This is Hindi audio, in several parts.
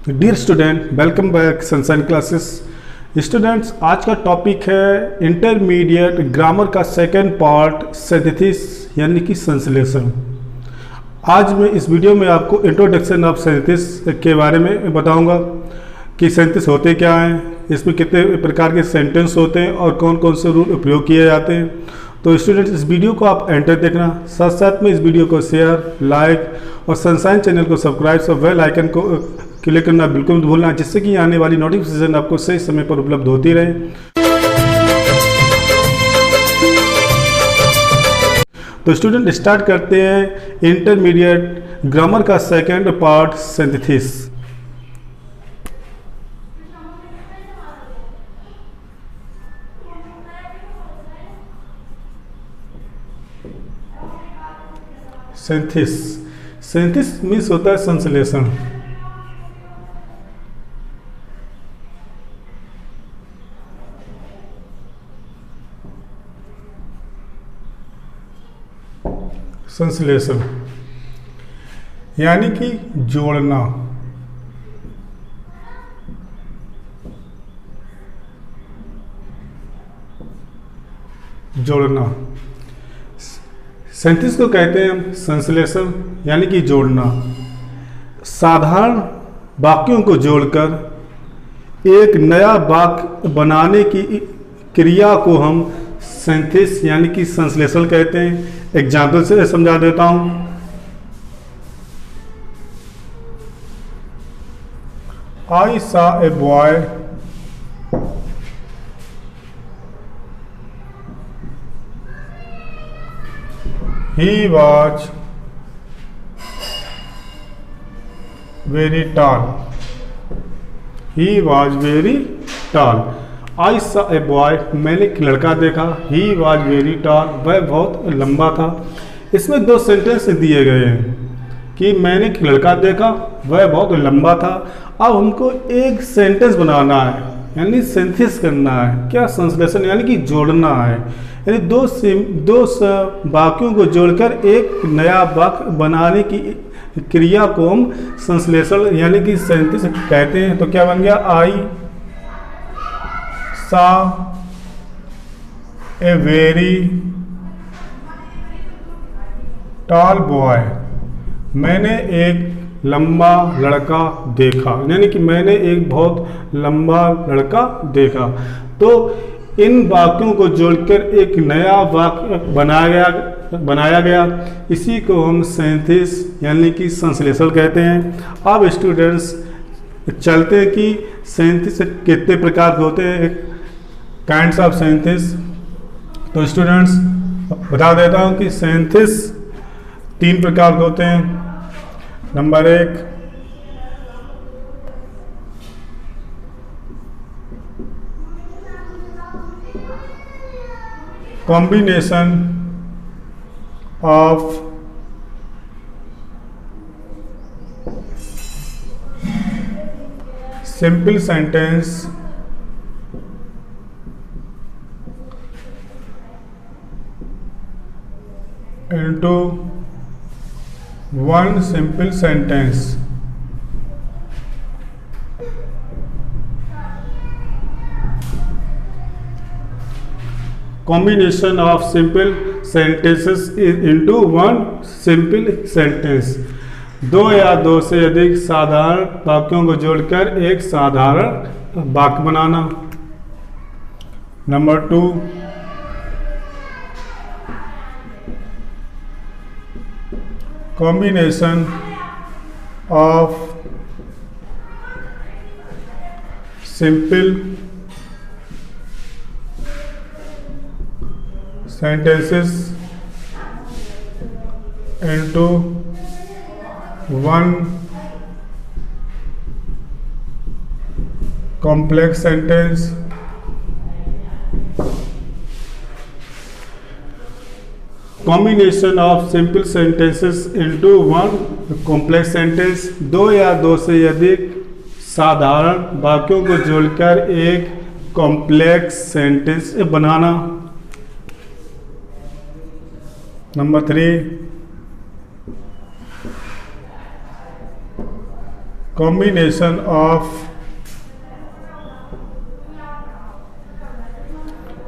Dear student, welcome back Sunshine Classes. Students, आज का टॉपिक है इंटरमीडिएट ग्रामर का सेकंड पार्ट सिंथेसिस यानी कि संश्लेषण। आज मैं इस वीडियो में आपको इंट्रोडक्शन ऑफ सिंथेसिस के बारे में बताऊंगा कि सिंथेसिस होते क्या हैं, इसमें कितने प्रकार के सेंटेंस होते हैं और कौन कौन से रूल उपयोग किए जाते हैं। तो स्टूडेंट्स, इस वीडियो को आप एंटर देखना, साथ साथ में इस वीडियो को शेयर, लाइक और सनशाइन चैनल को सब्सक्राइब और बेल आइकन को क्लिक करना बिल्कुल मत भूलना, जिससे कि आने वाली नोटिफिकेशन आपको सही समय पर उपलब्ध होती रहे। तो स्टूडेंट, स्टार्ट करते हैं इंटरमीडिएट ग्रामर का second part synthesis. Synthesis means होता है संश्लेषण। संश्लेषण यानी कि जोड़ना। सिंथेसिस को कहते हैं हम संश्लेषण यानी कि जोड़ना। साधारण वाक्यों को जोड़कर एक नया वाक्य बनाने की क्रिया को हम सिंथेसिस यानी कि संश्लेषण कहते हैं। एग्जाम्पल से समझा देता हूं। I saw a boy he was very tall. I saw a boy, मैंने एक लड़का देखा। He was very tall, वह बहुत लंबा था। इसमें दो सेंटेंस दिए गए हैं कि मैंने एक लड़का देखा, वह बहुत लंबा था। अब हमको एक सेंटेंस बनाना है, यानी सिंथेसिस करना है। क्या? संश्लेषण यानी कि जोड़ना है। यानी दो वाक्यों को जोड़कर एक नया वाक्य बनाने की क्रिया को हम संश्लेषण यानी कि सिंथेसिस कहते हैं। तो क्या बन गया? आई saw a very tall boy, मैंने एक लंबा लड़का देखा, यानी कि मैंने एक बहुत लंबा लड़का देखा। तो इन वाक्यों को जोड़कर एक नया वाक्य बनाया गया, इसी को हम सिंथेसिस यानी कि संश्लेषण कहते हैं। अब स्टूडेंट्स चलते हैं कि सिंथेसिस कितने प्रकार के होते हैं, काइंड्स ऑफ सिंथेसिस। तो स्टूडेंट्स बता देता हूं कि सिंथेसिस 3 प्रकार के होते हैं। Number 1, combination of simple sentence into one simple sentence। Combination of simple sentences into one simple sentence। दो या दो से अधिक साधारण वाक्यों को जोड़कर एक साधारण वाक्य बनाना। नंबर 2, combination of simple sentences into one complex sentence। Combination of simple sentences into one complex sentence, दो या दो से अधिक साधारण वाक्यों को जोड़कर एक complex sentence banana. Number 3, combination of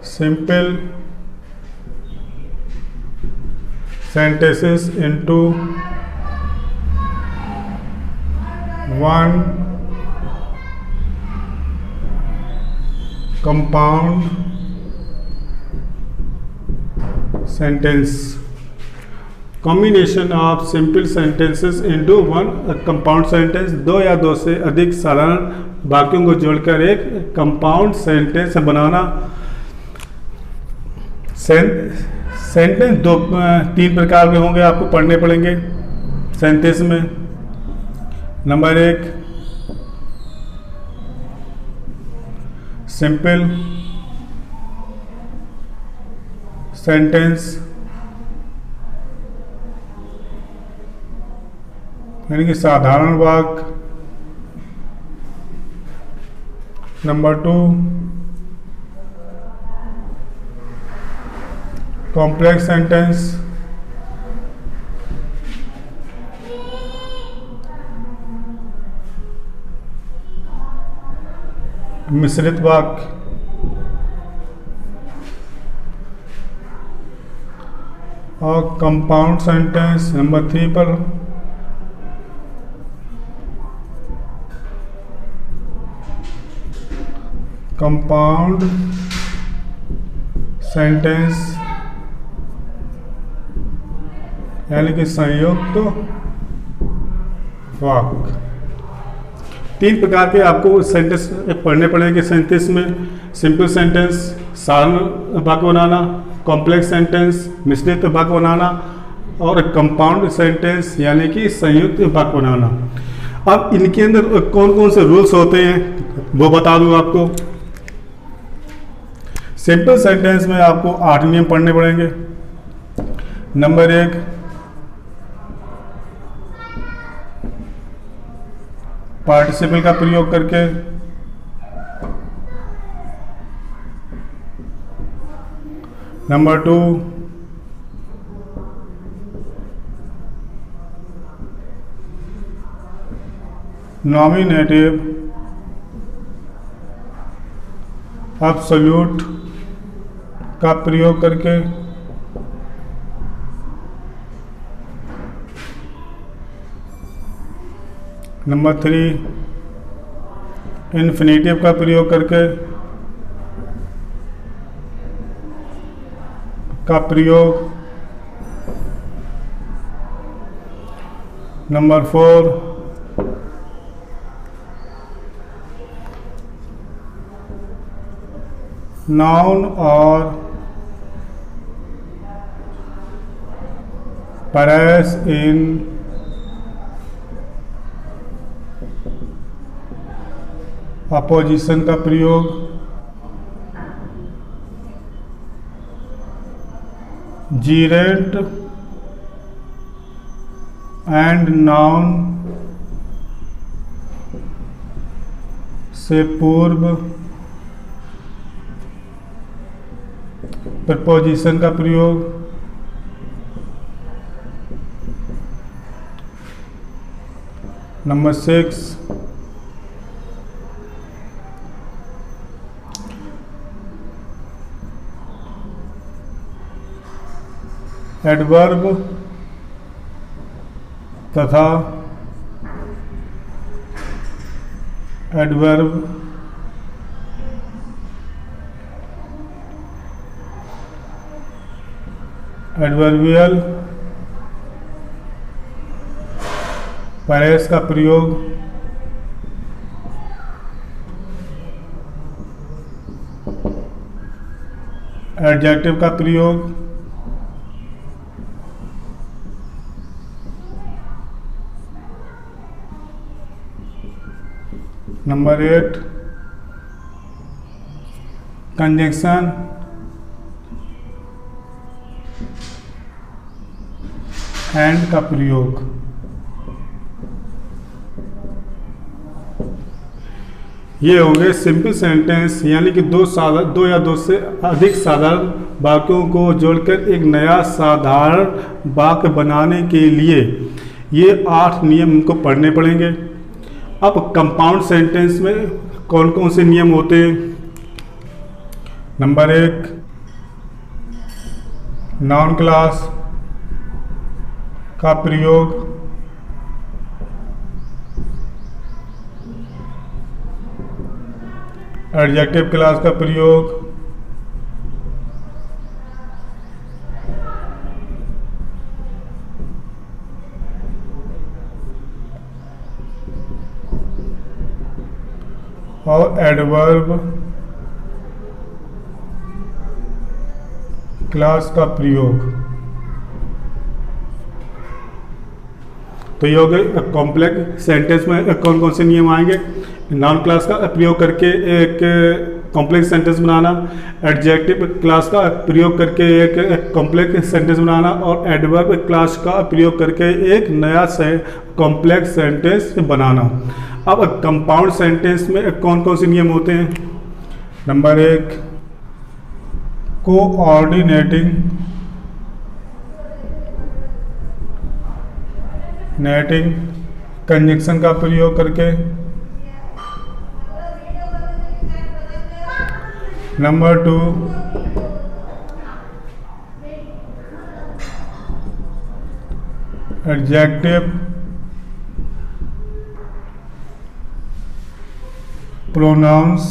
simple sentences into one compound sentence. Combination of simple sentences into one compound sentence, दो या दो से अधिक साधारण वाक्यों को जोड़कर एक कंपाउंड सेंटेंस बनाना। सेंटेंस तीन प्रकार के होंगे, आपको पढ़ने पड़ेंगे सेंटेंस में। नंबर 1 सिंपल सेंटेंस, यानी कि साधारण वाक्य। नंबर 2 कॉम्प्लेक्स सेंटेंस, मिश्रित वाक्य। और कंपाउंड सेंटेंस नंबर 3 पर। कंपाउंड सेंटेंस यानी कि संयुक्त वाक्य। तीन प्रकार के आपको सेंटेंस पढ़ने पड़ेंगे सेंटेंस में। सिंपल सेंटेंस साधारण वाक्य बनाना, कॉम्प्लेक्स सेंटेंस मिश्रित वाक्य बनाना, और कंपाउंड सेंटेंस यानी कि संयुक्त वाक्य बनाना। अब इनके अंदर कौन कौन से रूल्स होते हैं वो बता दूं आपको। सिंपल सेंटेंस में आपको 8 नियम पढ़ने पड़ेंगे। नंबर 1 पार्टिसिपल का प्रयोग करके नंबर 2 नॉमिनेटिव एब्सोल्यूट का प्रयोग करके। नंबर 3 इन्फिनेटिव का प्रयोग करके नंबर 4 नाउन और पैरेस इन अपोजिशन का प्रयोग। जीरेंट एंड नाउन से पूर्व प्रपोजिशन का प्रयोग। नंबर 6 एडवर्ब तथा एडवर्बियल पैरेस का प्रयोग। एडजेक्टिव का प्रयोग। नंबर 8 कंजंक्शन एंड का प्रयोग। ये होंगे सिंपल सेंटेंस, यानी कि दो या दो से अधिक साधारण वाक्यों को जोड़कर एक नया साधारण वाक्य बनाने के लिए ये 8 नियम हमको पढ़ने पड़ेंगे। अब कंपाउंड सेंटेंस में कौन कौन से नियम होते हैं? नंबर 1, नाउन क्लास का प्रयोग एडजेक्टिव क्लास का प्रयोग और एडवर्ब क्लास का प्रयोग। तो ये हो गए कॉम्प्लेक्स सेंटेंस में कौन कौन से नियम आएंगे? नाउन क्लास का प्रयोग करके एक कॉम्प्लेक्स सेंटेंस बनाना, एडजेक्टिव क्लास का प्रयोग करके एक कॉम्प्लेक्स सेंटेंस बनाना और एडवर्ब क्लास का प्रयोग करके एक नया कॉम्प्लेक्स सेंटेंस बनाना। अब कंपाउंड सेंटेंस में कौन कौन से नियम होते हैं? नंबर 1, कोऑर्डिनेटिंग कंजंक्शन का प्रयोग करके। Number 2, adjective pronounce